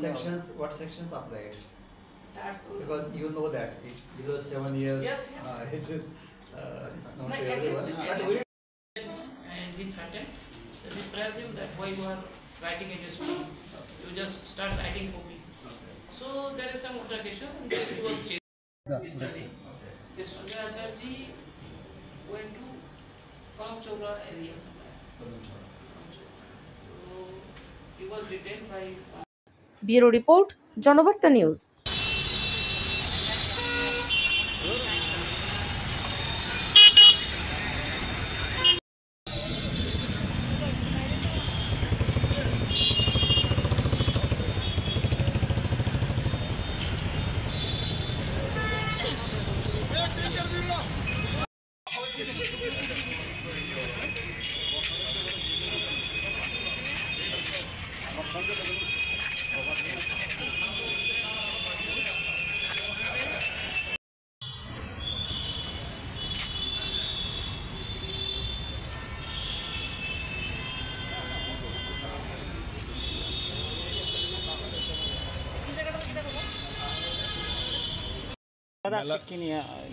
sections apply? Because you know that if below 7 years, yes. It is it's not Like, available. And he threatened. We pressed him that why you are writing against me? You just start writing for me. So there is some altercation and then he was chasing. This Sanjay Acharji went to Kamchora area somewhere. So he was detained by. Bureau report, Janabarta news.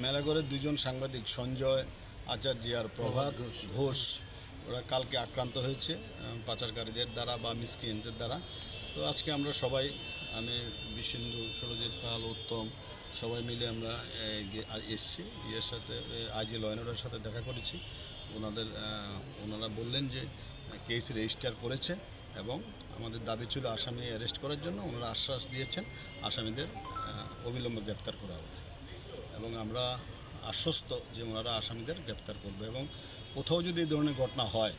মেলাগড়ের দুজন সাংবাদিক সঞ্জয় আচার্য আর প্রভাত ঘোষ ওরা কালকে আক্রান্ত হয়েছে পাচারকারীদের দ্বারা বা মিসক্রিয়েন্টদের দ্বারা। তো আজকে আমরা সবাই, আমি বিশেন্দু, সুরজিৎ পাল, উত্তম, সবাই মিলে আমরা এসেছি। এর সাথে আইজি ল অ্যান্ড অর্ডারের সাথে দেখা করেছি। ওনারা বললেন যে কেস রেজিস্টার করেছে এবং আমাদের দাবি ছিল আসামি অ্যারেস্ট করার জন্য। ওনারা আশ্বাস দিয়েছেন আসামিদের অবিলম্বে গ্রেপ্তার করা হবে এবং আমরা আশ্বস্ত যে ওনারা আসামিদের গ্রেপ্তার করবে এবং কোথাও যদি এই ধরনের ঘটনা হয়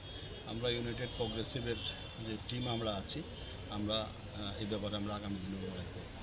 আমরা ইউনাইটেড প্রগ্রেসিভের যে টিম আমরা আছি, আমরা এই ব্যাপারে আমরা আগামী দিনে লড়াই করব।